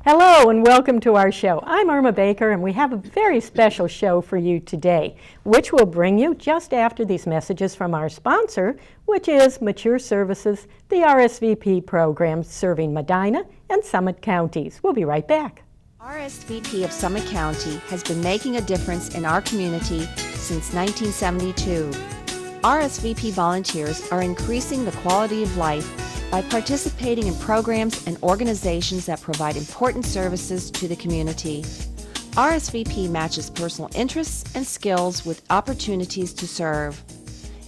Hello and welcome to our show. I'm Irma Baker and we have a very special show for you today, which will bring you just after these messages from our sponsor, which is Mature Services, the RSVP program serving Medina and Summit counties. We'll be right back. RSVP of Summit County has been making a difference in our community since 1972. RSVP volunteers are increasing the quality of life by participating in programs and organizations that provide important services to the community. RSVP matches personal interests and skills with opportunities to serve.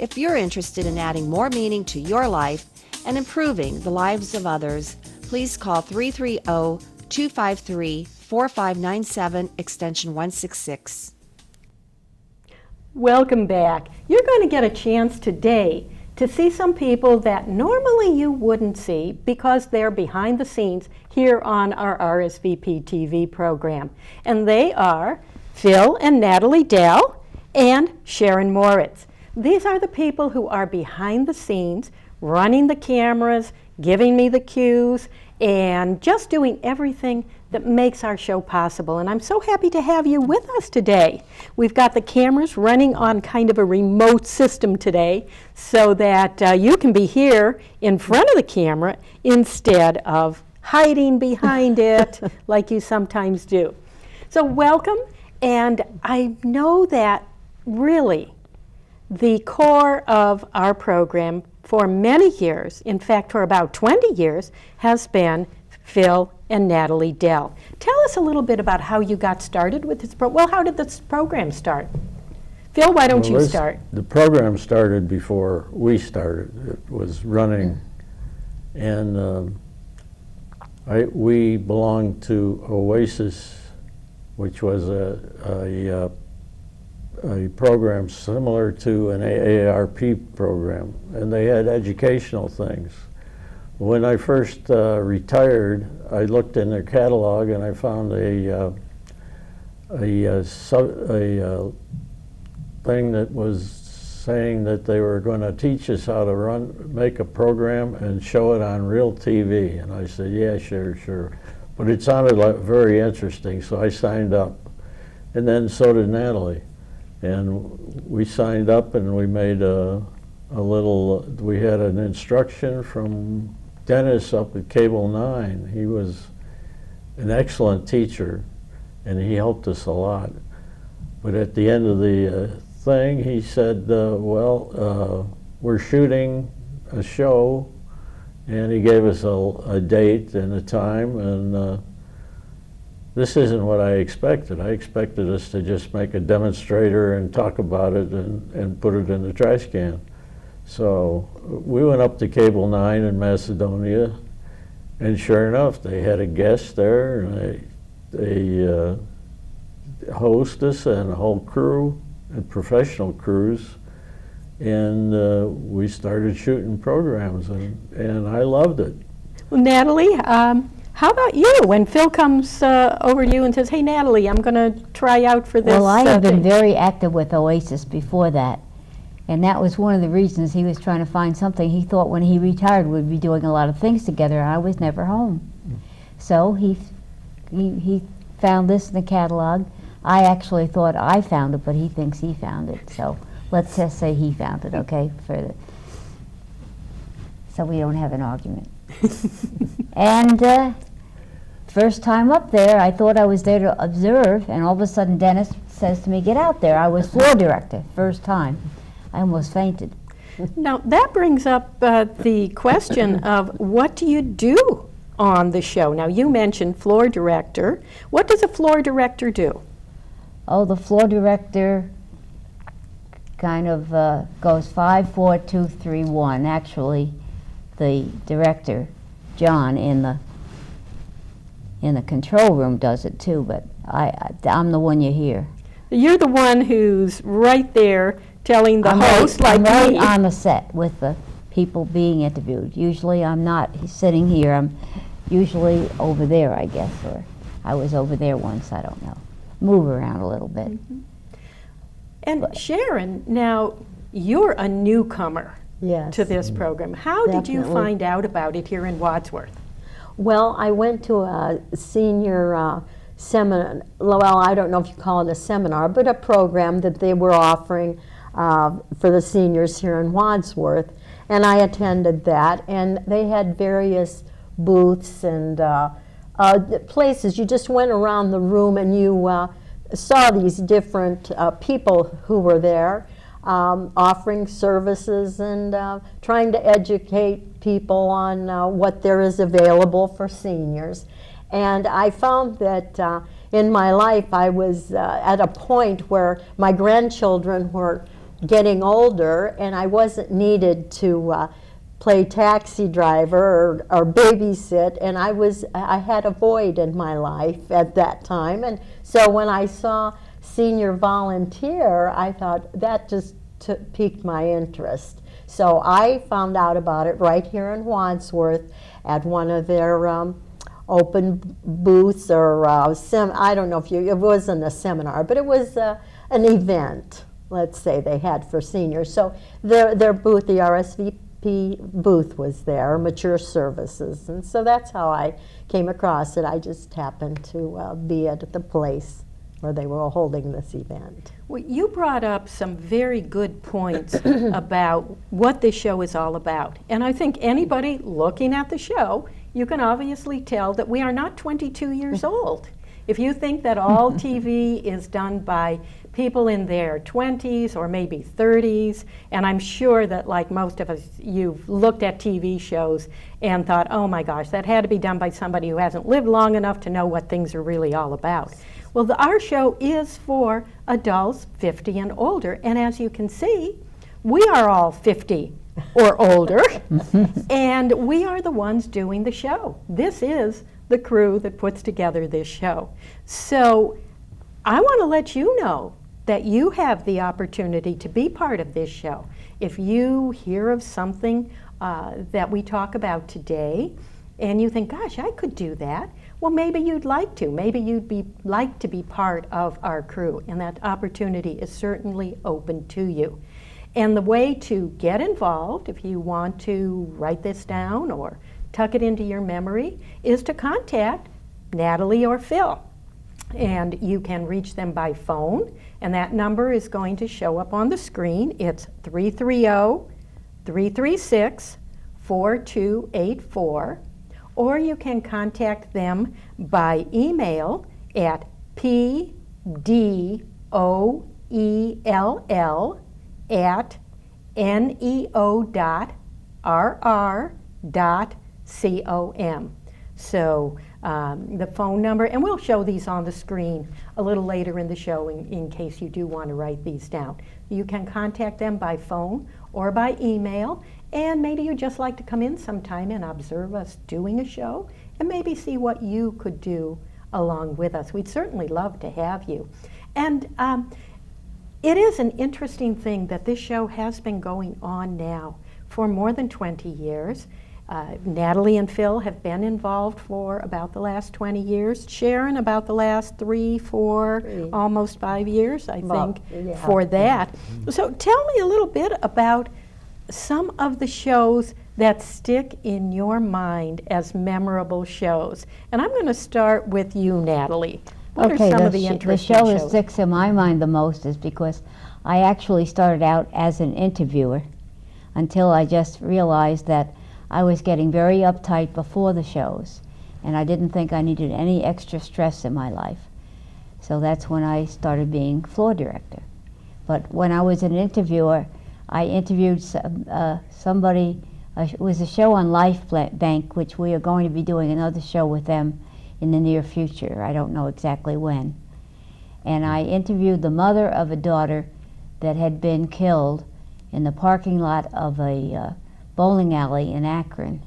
If you're interested in adding more meaning to your life and improving the lives of others, please call 330-253-4597 extension 166. Welcome back. You're going to get a chance today to see some people that normally you wouldn't see because they're behind the scenes here on our RSVP TV program. And they are Phil and Natalie Dell and Sharon Moritz. These are the people who are behind the scenes, running the cameras, giving me the cues, and just doing everything that makes our show possible. And I'm so happy to have you with us today. We've got the cameras running on kind of a remote system today so that you can be here in front of the camera instead of hiding behind it like you sometimes do. So welcome, and I know that really the core of our program for many years, in fact for about 20 years, has been Phil and Natalie Dell. Tell us a little bit about how you got started with this well, how did this program start? Phil, why don't you start? The program started before we started. It was running, and we belonged to Oasis, which was a program similar to an AARP program, and they had educational things. When I first retired, I looked in their catalog and I found a thing that was saying that they were going to teach us how to make a program and show it on real TV. And I said, yeah, sure. But it sounded like very interesting, so I signed up. And then so did Natalie. And we signed up and we made we had an instruction from Dennis up at Cable 9. He was an excellent teacher and he helped us a lot. But at the end of the thing, he said, we're shooting a show, and he gave us a date and a time, and this isn't what I expected. I expected us to just make a demonstrator and talk about it and put it in the trash can. So we went up to Cable 9 in Macedonia, and sure enough, they had a guest there, and they hostess and a whole crew, and professional crews, and we started shooting programs, and I loved it. Well, Natalie, how about you? When Phil comes over to you and says, hey, Natalie, I'm going to try out for this. Well, I have been very active with Oasis before that. And that was one of the reasons he was trying to find something. He thought when he retired we'd be doing a lot of things together, and I was never home. So he found this in the catalog. I actually thought I found it, but he thinks he found it. So let's just say he found it, okay? So we don't have an argument. And first time up there, I thought I was there to observe, and all of a sudden Dennis says to me, get out there. I was floor director, first time. I almost fainted. Now that brings up the question of what do you do on the show? Now you mentioned floor director. What does a floor director do? Oh, the floor director kind of goes 5, 4, 2, 3, 1. Actually, the director, John, in the control room does it too, but I'm the one you hear. You're the one who's right there telling the host, I'm right on the set with the people being interviewed. Usually I'm not sitting here. I'm usually over there, I guess, or I was over there once, I don't know. Move around a little bit. Mm-hmm. And Sharon, now you're a newcomer to this program. How did you find out about it here in Wadsworth? Well, I went to a senior seminar, well, I don't know if you call it a seminar, but a program that they were offering for the seniors here in Wadsworth. And I attended that, and they had various booths and places. You just went around the room and you saw these different people who were there offering services and trying to educate people on what there is available for seniors. And I found that in my life I was at a point where my grandchildren were getting older and I wasn't needed to play taxi driver or babysit, and I had a void in my life at that time. And so when I saw senior volunteer, I thought that just piqued my interest. So I found out about it right here in Wadsworth at one of their open booths, or I don't know if it wasn't a seminar, but it was an event, let's say, they had for seniors. So their booth, the RSVP booth, was there, mature services, and so that's how I came across it. I just happened to be at the place where they were holding this event. Well, you brought up some very good points about what this show is all about. And I think anybody looking at the show, you can obviously tell that we are not 22 years old. If you think that all TV is done by people in their 20s or maybe 30s, and I'm sure that, like most of us, you've looked at TV shows and thought, oh my gosh, that had to be done by somebody who hasn't lived long enough to know what things are really all about. Well, our show is for adults 50 and older, and as you can see, we are all 50 or older, and we are the ones doing the show. This is the crew that puts together this show. So I want to let you know that you have the opportunity to be part of this show. If you hear of something that we talk about today, and you think, gosh, I could do that, well, maybe you'd like to. Maybe you'd like to be part of our crew, and that opportunity is certainly open to you. And the way to get involved, if you want to write this down or tuck it into your memory, is to contact Natalie or Phil. And you can reach them by phone, and that number is going to show up on the screen. It's 330-336-4284. Or you can contact them by email at pdOELL@neo.rr.com. So the phone number, and we'll show these on the screen a little later in the show in case you do want to write these down. You can contact them by phone or by email, and maybe you'd just like to come in sometime and observe us doing a show and maybe see what you could do along with us. We'd certainly love to have you. And it is an interesting thing that this show has been going on now for more than 20 years. Natalie and Phil have been involved for about the last 20 years. Sharon, about the last 3, 4, almost 5 years, I think, for that. So tell me a little bit about some of the shows that stick in your mind as memorable shows. And I'm going to start with you, Natalie. What are some of the interesting shows? The show shows? that sticks in my mind the most is because I actually started out as an interviewer until I just realized that I was getting very uptight before the shows, and I didn't think I needed any extra stress in my life. So that's when I started being floor director. But when I was an interviewer, I interviewed somebody. It was a show on Life Bank, which we are going to be doing another show with them in the near future. I don't know exactly when. And I interviewed the mother of a daughter that had been killed in the parking lot of a bowling alley in Akron.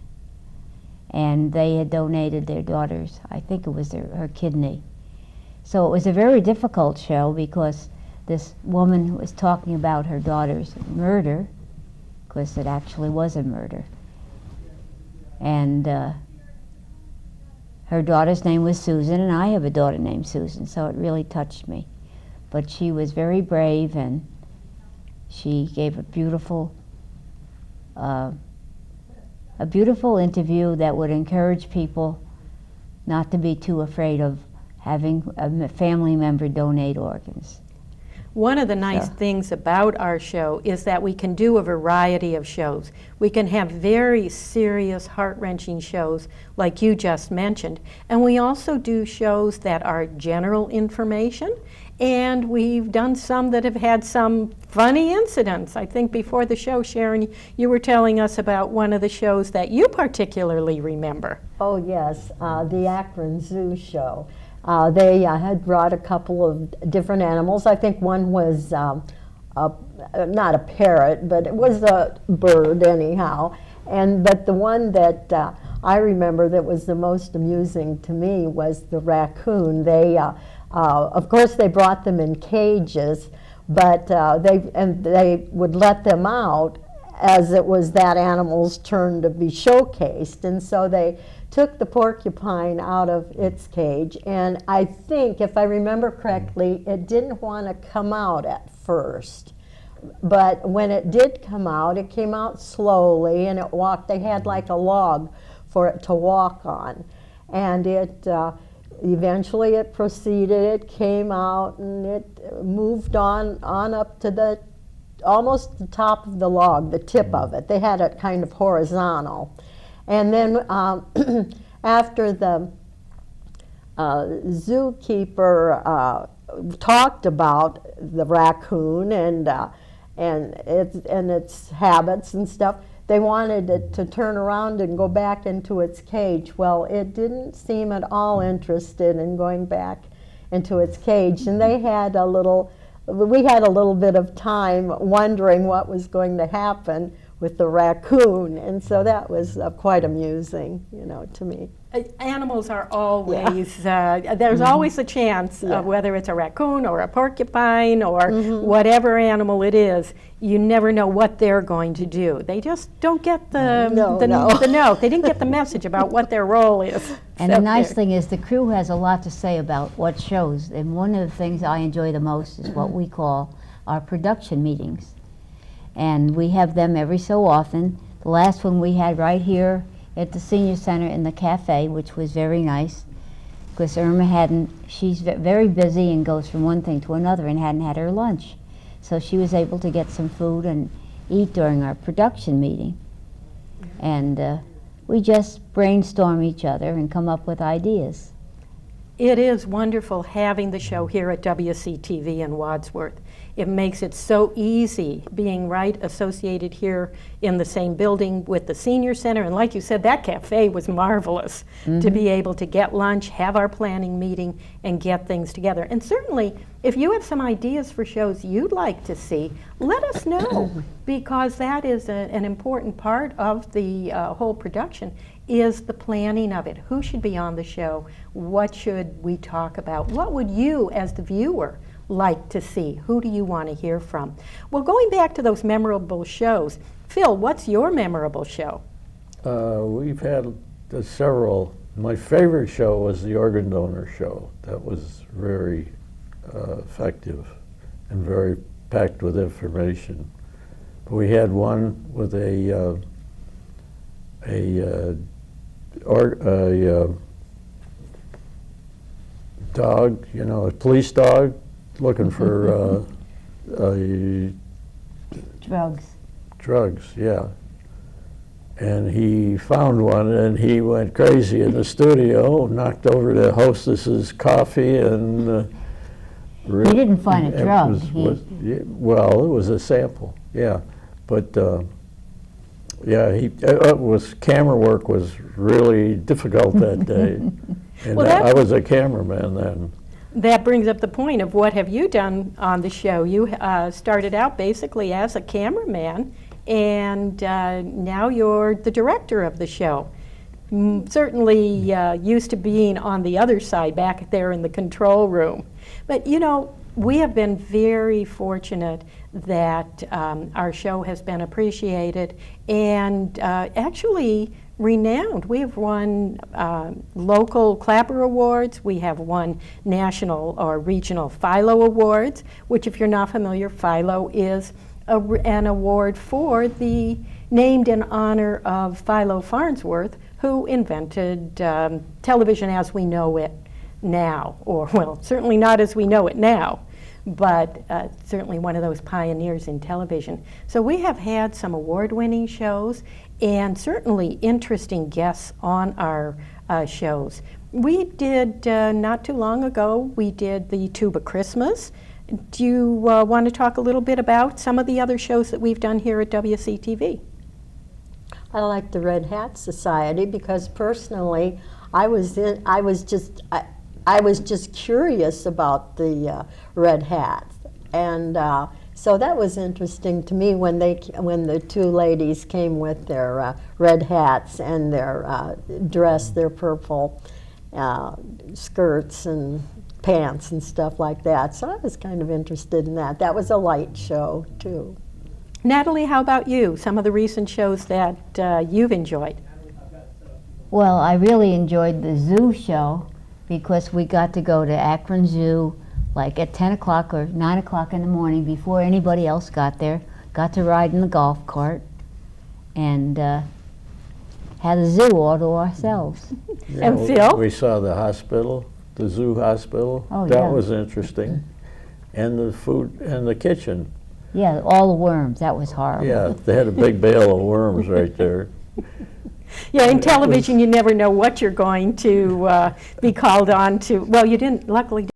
And they had donated their daughter's, I think it was her kidney. So it was a very difficult show because this woman was talking about her daughter's murder, because it actually was a murder. And her daughter's name was Susan, and I have a daughter named Susan, so it really touched me. But she was very brave, and she gave a beautiful a beautiful interview that would encourage people not to be too afraid of having a family member donate organs. One of the nice things about our show is that we can do a variety of shows. We can have very serious, heart-wrenching shows like you just mentioned, and we also do shows that are general information, and we've done some that have had some funny incidents. I think before the show, Sharon, you were telling us about one of the shows that you particularly remember. Oh yes, the Akron Zoo show. They had brought a couple of different animals. I think one was not a parrot, but it was a bird anyhow. But the one that I remember that was the most amusing to me was the raccoon. They, of course, they brought them in cages, but they would let them out as it was that animal's turn to be showcased. And so they took the porcupine out of its cage, and I think, if I remember correctly, it didn't want to come out at first. But when it did come out, it came out slowly, and it walked. They had like a log for it to walk on. And it eventually it proceeded, it came out, and it moved on up to the almost the top of the log, the tip of it. They had it kind of horizontal. And then after the zookeeper talked about the raccoon and its habits and stuff, they wanted it to turn around and go back into its cage. Well, it didn't seem at all interested in going back into its cage, and we had a little bit of time wondering what was going to happen with the raccoon, and so that was quite amusing, to me. Animals are always, there's always a chance of whether it's a raccoon or a porcupine or whatever animal it is, you never know what they're going to do. They just don't get the note. They didn't get the message about what their role is. And the nice thing is the crew has a lot to say about what shows, and one of the things I enjoy the most is what we call our production meetings. And we have them every so often. The last one we had right here at the Senior Center in the cafe, which was very nice, because Irma she's very busy and goes from one thing to another and hadn't had her lunch. So she was able to get some food and eat during our production meeting. And we just brainstorm each other and come up with ideas. It is wonderful having the show here at WCTV in Wadsworth. It makes it so easy being right associated here in the same building with the Senior Center. And like you said, that cafe was marvelous to be able to get lunch, have our planning meeting, and get things together. And certainly, if you have some ideas for shows you'd like to see, let us know, because that is an important part of the whole production, is the planning of it. Who should be on the show? What should we talk about? What would you, as the viewer, like to see? Who do you want to hear from? Well, going back to those memorable shows, Phil, what's your memorable show? We've had several. My favorite show was the organ donor show. That was very effective and very packed with information. But we had one with a dog, a police dog, looking for drugs, yeah. And he found one, and he went crazy in the studio, knocked over the hostess's coffee, and he didn't find a drug. Well, it was a sample, yeah. But yeah, camera work was really difficult that day. And well, I was a cameraman then. That brings up the point of what have you done on the show? You started out basically as a cameraman, and now you're the director of the show. Certainly used to being on the other side, back there in the control room. But we have been very fortunate that our show has been appreciated and actually renowned. We have won local Clapper Awards. We have won national or regional Philo Awards, which, if you're not familiar, Philo is an award for the named in honor of Philo Farnsworth, who invented television as we know it now, or well, certainly not as we know it now, but certainly one of those pioneers in television. So we have had some award-winning shows and certainly interesting guests on our shows. We did, not too long ago, we did the Tuba Christmas. Do you want to talk a little bit about some of the other shows that we've done here at WCTV? I like the Red Hat Society because personally, I was just curious about the Red Hats, and so that was interesting to me when the two ladies came with their red hats and their dress, their purple skirts and pants and stuff like that. So I was kind of interested in that. That was a light show too. Natalie, how about you? Some of the recent shows that you've enjoyed? Well, I really enjoyed the zoo show because we got to go to Akron Zoo like at 10 o'clock or 9 o'clock in the morning before anybody else got there, got to ride in the golf cart, and had a zoo all to ourselves. Yeah, And Phil? We saw the hospital, the zoo hospital. Oh, that yeah. was interesting. And the food and the kitchen. Yeah, all the worms, that was horrible. Yeah, they had a big bale of worms right there. Yeah, in television, you never know what you're going to be called on to. Well, you didn't, luckily,